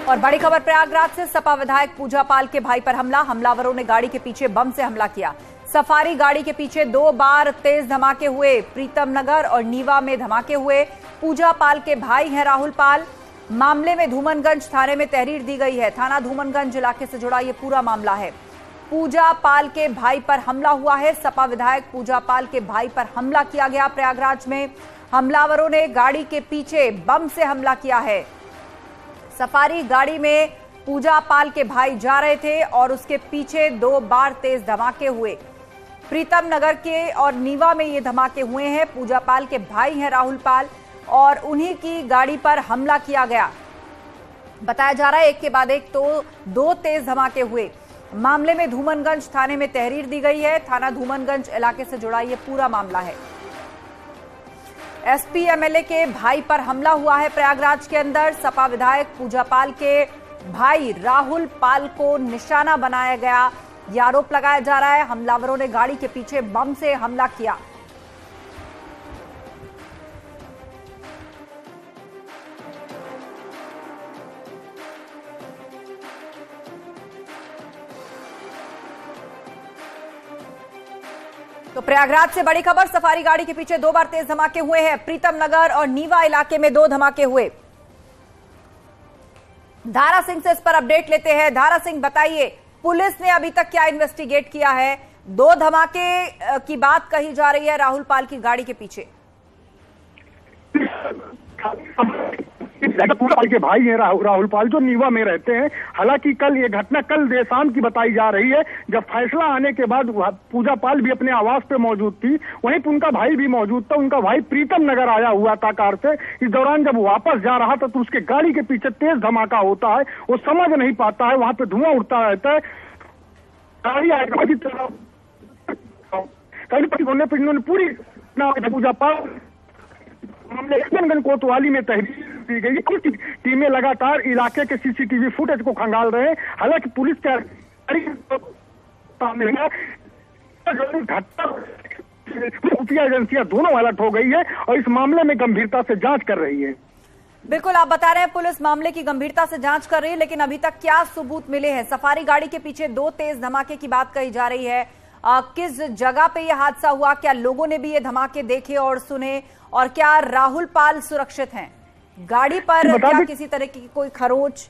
और बड़ी खबर प्रयागराज से, सपा विधायक पूजा पाल के भाई पर हमला। हमलावरों ने गाड़ी के पीछे बम से हमला किया। सफारी गाड़ी के पीछे 2 बार तेज धमाके हुए। प्रीतम नगर और नीवा में धमाके हुए। पूजा पाल के भाई हैं राहुल पाल। मामले में धूमनगंज थाने में तहरीर दी गई है। थाना धूमनगंज इलाके से जुड़ा यह पूरा मामला है। पूजा पाल के भाई पर हमला हुआ है। सपा विधायक पूजा पाल के भाई पर हमला किया गया। प्रयागराज में हमलावरों ने गाड़ी के पीछे बम से हमला किया है। सफारी गाड़ी में पूजा पाल के भाई जा रहे थे और उसके पीछे 2 बार तेज धमाके हुए। प्रीतम नगर के और नीवा में ये धमाके हुए हैं। पूजा पाल के भाई हैं राहुल पाल और उन्हीं की गाड़ी पर हमला किया गया। बताया जा रहा है एक के बाद एक तो 2 तेज धमाके हुए। मामले में धूमनगंज थाने में तहरीर दी गई है। थाना धूमनगंज इलाके से जुड़ा ये पूरा मामला है। एसपी एमएलए के भाई पर हमला हुआ है प्रयागराज के अंदर। सपा विधायक पूजा पाल के भाई राहुल पाल को निशाना बनाया गया, ये आरोप लगाया जा रहा है। हमलावरों ने गाड़ी के पीछे बम से हमला किया। तो प्रयागराज से बड़ी खबर, सफारी गाड़ी के पीछे 2 बार तेज धमाके हुए हैं। प्रीतम नगर और नीवा इलाके में 2 धमाके हुए। धारा सिंह से इस पर अपडेट लेते हैं। धारा सिंह, बताइए पुलिस ने अभी तक क्या इन्वेस्टिगेट किया है? 2 धमाके की बात कही जा रही है राहुल पाल की गाड़ी के पीछे। पूजा पाल के भाई हैं राहुल पाल, जो नीवा में रहते हैं। हालांकि कल ये घटना कल देर शाम की बताई जा रही है, जब फैसला आने के बाद पूजा पाल भी अपने आवास पे मौजूद थी, वहीं पर उनका भाई भी मौजूद था। उनका भाई प्रीतम नगर आया हुआ था कार से। इस दौरान जब वापस जा रहा था तो उसके गाड़ी के पीछे तेज धमाका होता है। वो समझ नहीं पाता है, वहां पे धुआं उड़ता रहता है। गाड़ी आगे होने पर इन्होंने पूरी पूजा पाल मामले कोतवाली में तहरीर दी गई। कुछ टीमें लगातार इलाके के सीसीटीवी फुटेज को खंगाल रहे हैं। हालांकि पुलिस का खुफिया एजेंसियां दोनों अलर्ट हो गई है और इस मामले में गंभीरता से जांच कर रही है। बिल्कुल, आप बता रहे हैं पुलिस मामले की गंभीरता से जांच कर रही है, लेकिन अभी तक क्या सबूत मिले हैं? सफारी गाड़ी के पीछे 2 तेज धमाके की बात कही जा रही है। किस जगह पे यह हादसा हुआ? क्या लोगों ने भी ये धमाके देखे और सुने? और क्या राहुल पाल सुरक्षित हैं? गाड़ी पर क्या किसी तरह की कोई खरोंच?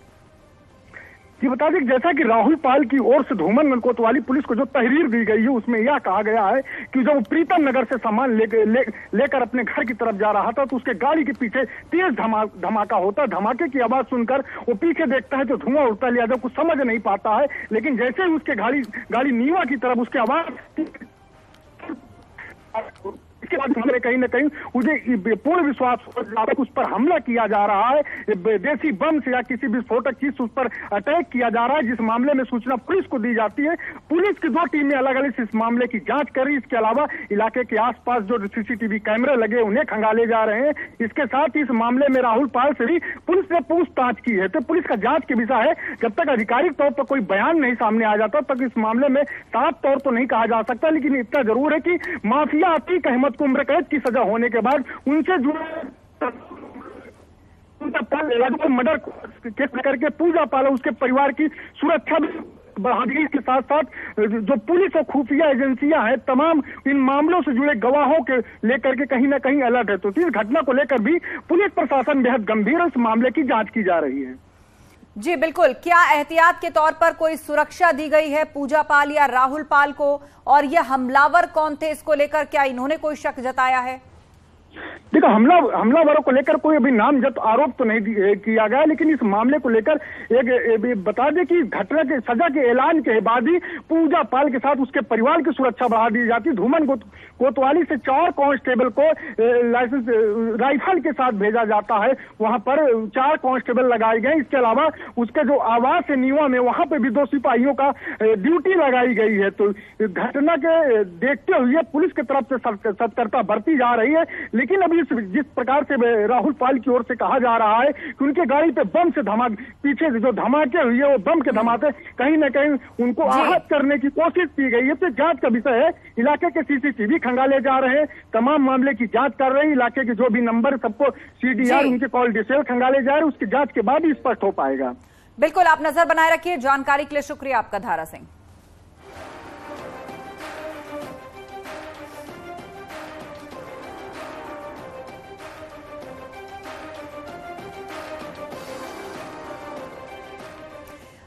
ये बता दें, जैसा कि राहुल पाल की ओर से धूमनगंज कोतवाली पुलिस को जो तहरीर दी गई है उसमें यह कहा गया है कि जब प्रीतम नगर से सामान लेकर अपने घर की तरफ जा रहा था तो उसके गाड़ी के पीछे तेज धमाका होता। धमाके की आवाज सुनकर वो पीछे देखता है तो धुआं उड़ता, लिया कुछ समझ नहीं पाता है। लेकिन जैसे ही उसके गाड़ी नीवा की तरफ उसकी आवाज, इसके बाद हमने कहीं ना कहीं मुझे पूर्ण विश्वास उस पर हमला किया जा रहा है। देसी बम से या किसी विस्फोटक चीज उस पर अटैक किया जा रहा है, जिस मामले में सूचना पुलिस को दी जाती है। पुलिस की 2 टीमें अलग अलग इस मामले की जांच कर रही। इसके अलावा इलाके के आसपास जो सीसीटीवी कैमरे लगे उन्हें खंगाले जा रहे हैं। इसके साथ ही इस मामले में राहुल पाल से भी पुलिस ने पूछताछ की है। तो पुलिस का जांच के विषय है। जब तक आधिकारिक तौर पर कोई बयान नहीं सामने आ जाता तब इस मामले में साफ तौर तो नहीं कहा जा सकता। लेकिन इतना जरूर है कि माफिया अतीक अहमद को उम्र कैद की सजा होने के बाद उनसे जुड़े मर्डर केस करके पूजा पाल उसके परिवार की सुरक्षा भी बढ़ा दी। इसके साथ साथ जो पुलिस और खुफिया एजेंसियां हैं तमाम इन मामलों से जुड़े गवाहों के लेकर के कहीं ना कहीं अलर्ट है। तो इस घटना को लेकर भी पुलिस प्रशासन बेहद गंभीर है। इस मामले की जांच की जा रही है। जी बिल्कुल, क्या एहतियात के तौर पर कोई सुरक्षा दी गई है पूजा पाल या राहुल पाल को? और ये हमलावर कौन थे, इसको लेकर क्या इन्होंने कोई शक जताया है? देखो, हमलावरों को लेकर कोई अभी नामजद आरोप तो नहीं किया गया, लेकिन इस मामले को लेकर एक बता दें कि घटना के सजा के ऐलान के बाद ही पूजा पाल के साथ उसके परिवार की सुरक्षा बढ़ा दी जाती। धूमन कोतवाली से 4 कांस्टेबल को लाइसेंस राइफल के साथ भेजा जाता है। वहां पर 4 कांस्टेबल लगाए गए। इसके अलावा उसके जो आवास है नीवा में, वहां पर भी 2 सिपाहियों का ड्यूटी लगाई गई है। तो घटना के देखते हुए पुलिस की तरफ से सतर्कता बरती जा रही है। लेकिन अभी जिस प्रकार से राहुल पाल की ओर से कहा जा रहा है कि उनके गाड़ी पे बम से पीछे जो धमाके हुए वो बम के धमाके कहीं न कहीं उनको आहत करने की कोशिश की गई है। तो जांच का विषय है। इलाके के सीसीटीवी खंगाले जा रहे हैं, तमाम मामले की जांच कर रहे हैं। इलाके के जो भी नंबर सबको CDR उनके कॉल डिटेल खंगाले जा रहे हैं, उसकी जांच के बाद ही स्पष्ट हो पाएगा। बिल्कुल, आप नजर बनाए रखिए। जानकारी के लिए शुक्रिया आपका, धारा सिंह।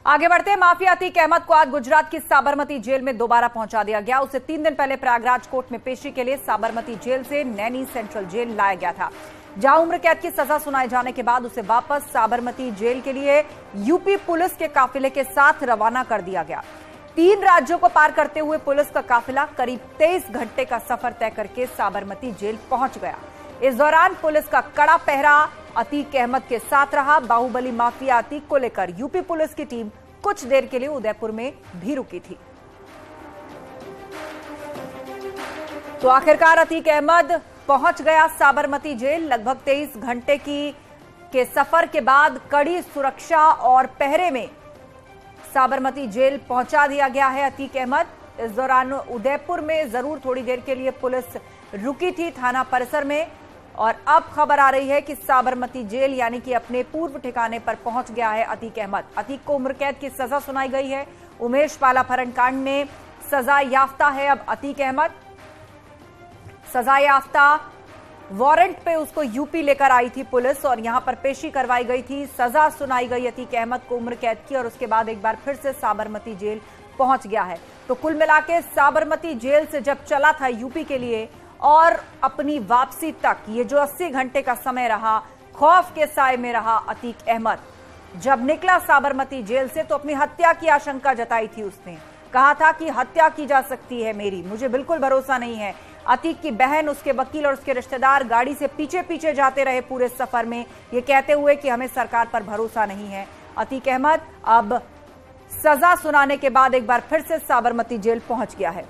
आगे बढ़ते हैं। माफिया अतीक अहमद को आज गुजरात की साबरमती जेल में दोबारा पहुंचा दिया गया। उसे 3 दिन पहले प्रयागराज कोर्ट में पेशी के लिए साबरमती जेल से नैनी सेंट्रल जेल लाया गया था, जहां उम्र कैद की सजा सुनाए जाने के बाद उसे वापस साबरमती जेल के लिए यूपी पुलिस के काफिले के साथ रवाना कर दिया गया। 3 राज्यों को पार करते हुए पुलिस का काफिला करीब 23 घंटे का सफर तय करके साबरमती जेल पहुंच गया। इस दौरान पुलिस का कड़ा पहरा अतीक अहमद के साथ रहा। बाहुबली माफिया अतीक को लेकर यूपी पुलिस की टीम कुछ देर के लिए उदयपुर में भी रुकी थी। तो आखिरकार अतीक अहमद पहुंच गया साबरमती जेल। लगभग 23 घंटे के सफर के बाद कड़ी सुरक्षा और पहरे में साबरमती जेल पहुंचा दिया गया है अतीक अहमद। इस दौरान उदयपुर में जरूर थोड़ी देर के लिए पुलिस रुकी थी थाना परिसर में, और अब खबर आ रही है कि साबरमती जेल यानी कि अपने पूर्व ठिकाने पर पहुंच गया है अतीक अहमद। अतीक को उम्र कैद की सजा सुनाई गई है। उमेश पाला अपहरण कांड में सजा याफ्ता है अब अतीक अहमद। सजा याफ्ता वारंट पे उसको यूपी लेकर आई थी पुलिस और यहां पर पेशी करवाई गई थी। सजा सुनाई गई अतीक अहमद को उम्र कैद की और उसके बाद एक बार फिर से साबरमती जेल पहुंच गया है। तो कुल मिलाके साबरमती जेल से जब चला था यूपी के लिए और अपनी वापसी तक ये जो 80 घंटे का समय रहा, खौफ के साए में रहा अतीक अहमद। जब निकला साबरमती जेल से तो अपनी हत्या की आशंका जताई थी। उसने कहा था कि हत्या की जा सकती है मेरी, मुझे बिल्कुल भरोसा नहीं है। अतीक की बहन, उसके वकील और उसके रिश्तेदार गाड़ी से पीछे पीछे जाते रहे पूरे सफर में, ये कहते हुए कि हमें सरकार पर भरोसा नहीं है। अतीक अहमद अब सजा सुनाने के बाद एक बार फिर से साबरमती जेल पहुंच गया है।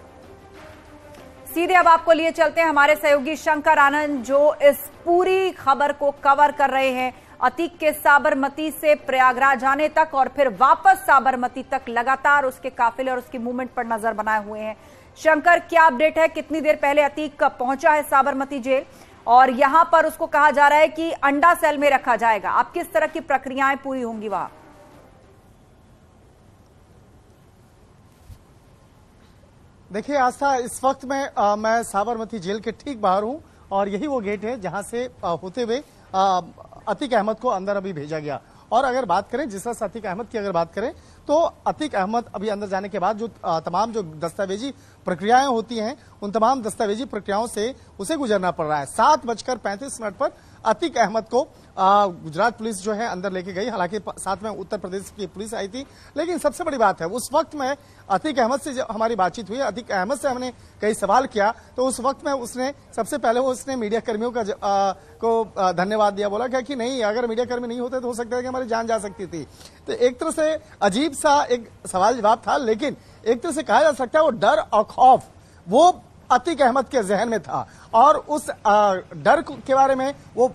सीधे अब आपको लिए चलते हैं हमारे सहयोगी शंकर आनंद, जो इस पूरी खबर को कवर कर रहे हैं। अतीक के साबरमती से प्रयागराज आने तक और फिर वापस साबरमती तक लगातार उसके काफिले और उसकी मूवमेंट पर नजर बनाए हुए हैं। शंकर, क्या अपडेट है? कितनी देर पहले अतीक पहुंचा है साबरमती जेल और यहां पर उसको कहा जा रहा है कि अंडा सेल में रखा जाएगा। अब किस तरह की प्रक्रियाएं पूरी होंगी वहां? देखिए आस्था, इस वक्त मैं साबरमती जेल के ठीक बाहर हूं और यही वो गेट है जहां से होते हुए अतीक अहमद को अंदर अभी भेजा गया। और अगर बात करें जिस तरह से अतीक अहमद की अगर बात करें तो अतीक अहमद अभी अंदर जाने के बाद जो तमाम जो दस्तावेजी प्रक्रियाएं होती हैं उन तमाम दस्तावेजी प्रक्रियाओं से उसे गुजरना पड़ रहा है। 7:35 पर अतीक अहमद को गुजरात पुलिस जो है अंदर लेके गई। हालांकि साथ में उत्तर प्रदेश की पुलिस आई थी, लेकिन सबसे बड़ी बात है उस वक्त में अतीक अहमद से जब हमारी बातचीत हुई, अतीक अहमद से हमने कई सवाल किया तो उस वक्त में उसने सबसे पहले उसने मीडिया कर्मियों को धन्यवाद दिया। बोला क्या कि नहीं, अगर मीडिया कर्मी नहीं होते तो हो सकता है कि हमारी जान जा सकती थी। तो एक तरह से अजीब सा एक सवाल जवाब था, लेकिन एक तरह से कहा जा सकता है वो डर और खौफ वो अतीक अहमद के जहन में था और उस डर के बारे में वो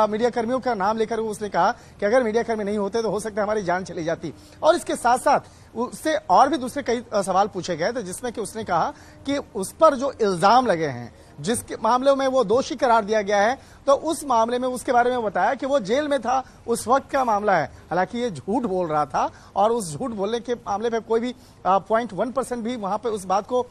मीडिया कर्मियों का नाम लेकर उसने कहा कि अगर मीडिया कर्मी नहीं होते तो हो सकता है हमारी जान चली जाती। और इसके साथ साथ उससे और भी दूसरे कई सवाल पूछे गए थे, जिसमें कि उसने कहा कि उस पर जो इल्जाम लगे हैं, जिसके मामले में वो दोषी करार दिया गया है, तो उस मामले में उसके बारे में बताया कि वो जेल में था, उस वक्त का मामला है। हालांकि ये झूठ बोल रहा था और उस झूठ बोलने के मामले में कोई भी 0.1% भी वहां पे उस बात को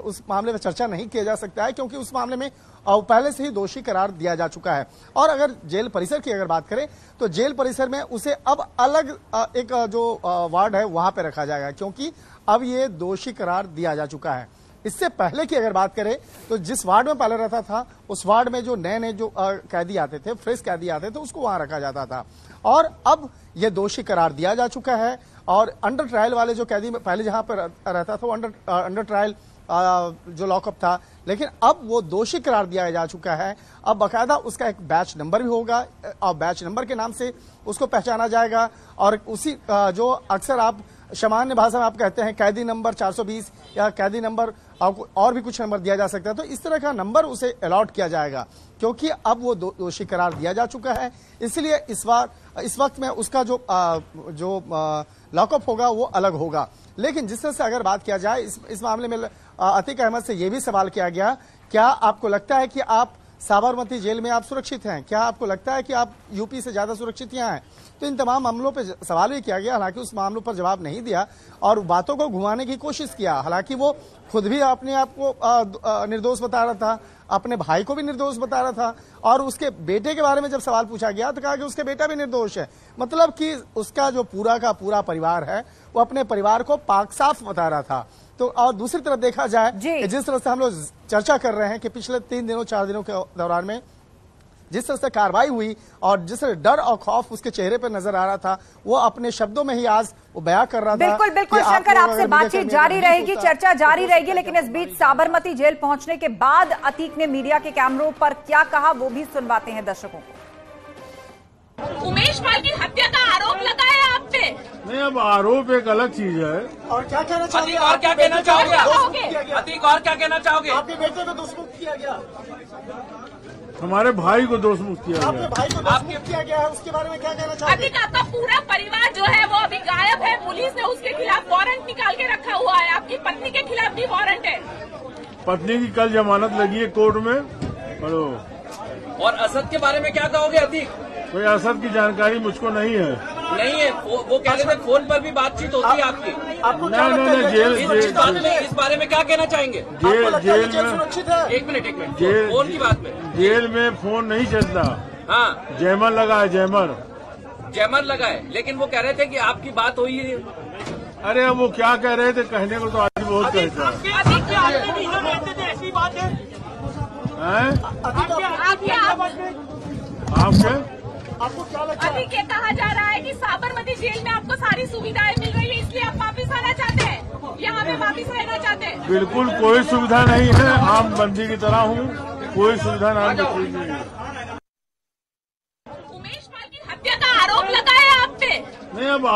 उस मामले में चर्चा नहीं किया जा सकता है, क्योंकि उस मामले में पहले से ही दोषी करार दिया जा चुका है। और अगर जेल परिसर की अगर बात करें तो जेल परिसर में उसे अब अलग एक जो वार्ड है वहां पे रखा जाएगा, क्योंकि अब ये दोषी करार दिया जा चुका है। इससे पहले की अगर बात करें तो जिस वार्ड में पहले रहता था उस वार्ड में जो नए नए जो कैदी आते थे, फ्रेश कैदी आते थे, उसको वहां रखा जाता था। और अब यह दोषी करार दिया जा चुका है और अंडर ट्रायल वाले जो कैदी पहले जहां पर रहता था वो अंडर ट्रायल जो लॉकअप था, लेकिन अब वो दोषी करार दिया जा चुका है। अब बाकायदा उसका एक बैच नंबर भी होगा और बैच नंबर के नाम से उसको पहचाना जाएगा। और उसी जो अक्सर आप सामान्य भाषा में आप कहते हैं कैदी नंबर 420 या कैदी नंबर और भी कुछ नंबर दिया जा सकता है, तो इस तरह का नंबर उसे अलॉट किया जाएगा, क्योंकि अब वो दोषी करार दिया जा चुका है। इसलिए इस वक्त में उसका जो लॉकअप होगा वो अलग होगा। लेकिन जिस तरह से अगर बात किया जाए इस मामले में अतीक अहमद से यह भी सवाल किया गया, क्या आपको लगता है कि आप साबरमती जेल में आप सुरक्षित हैं। क्या आपको लगता है कि आप यूपी से ज्यादा सुरक्षित यहाँ हैं? तो इन तमाम मामलों पर सवाल भी किया गया, हालांकि उस मामलों पर जवाब नहीं दिया और बातों को घुमाने की कोशिश किया। हालांकि वो खुद भी अपने आप को निर्दोष बता रहा था, अपने भाई को भी निर्दोष बता रहा था, और उसके बेटे के बारे में जब सवाल पूछा गया तो कहा कि उसके बेटा भी निर्दोष है। मतलब कि उसका जो पूरा का पूरा परिवार है वो अपने परिवार को पाक साफ बता रहा था। तो और दूसरी तरफ देखा जाए कि जिस तरह से हम लोग चर्चा कर रहे हैं कि पिछले 3 दिनों 4 दिनों के दौरान में जिस तरह से कार्रवाई हुई और जिस तरह डर और खौफ उसके चेहरे पर नजर आ रहा था, वो अपने शब्दों में ही आज वो बयां कर रहा था। बिल्कुल बिल्कुल शंकर, आपसे बातचीत जारी रहेगी, चर्चा जारी रहेगी, लेकिन इस बीच साबरमती जेल पहुंचने के बाद अतीक ने मीडिया के कैमरों पर क्या कहा वो भी सुनवाते हैं दर्शकों को। उमेश पाल की हत्या का आरोप लगाया आप पे। नहीं, अब आरोप एक अलग चीज है। और क्या कहना चाहोगे? और क्या कहना चाहोगे? अतीक और क्या कहना चाहोगे? आपके बेटे को दोषमुक्त किया गया, हमारे भाई को दोषमुक्त किया आपके भाई को दोषमुक्त किया गया है, उसके बारे में क्या कहना चाहोगे? अतीक, आपका पूरा परिवार जो है वो अभी गायब है, पुलिस ने उसके खिलाफ वारंट निकाल के रखा हुआ है, आपकी पत्नी के खिलाफ भी वारंट है। पत्नी की कल जमानत लगी है कोर्ट में। हेलो, और असद के बारे में क्या कहोगे अतीक? कोई असद की जानकारी मुझको नहीं है। नहीं है, वो कह रहे थे फोन पर भी बातचीत होती है आपकी। नहीं, जेल इस बारे में क्या कहना चाहेंगे? जेल में एक मिनट फोन की बात में जेल में फोन नहीं चलता। हाँ, जैमर लगा है, जैमर लगा है, लेकिन वो कह रहे थे कि आपकी बात हुई है। अरे अब वो क्या कह रहे थे, कहने को तो आज बहुत कहता है। अतीक, ये कहा जा रहा है कि साबरमती जेल में आपको सारी सुविधाएं मिल रही है, इसलिए आप वापस आना चाहते हैं, यहाँ पे वापस रहना चाहते हैं? बिल्कुल कोई सुविधा नहीं है, आम बंदी की तरह हूँ, कोई सुविधा नाम की चीज नहीं है। उमेश पाल की हत्या का आरोप लगाया आप पे। नहीं, अब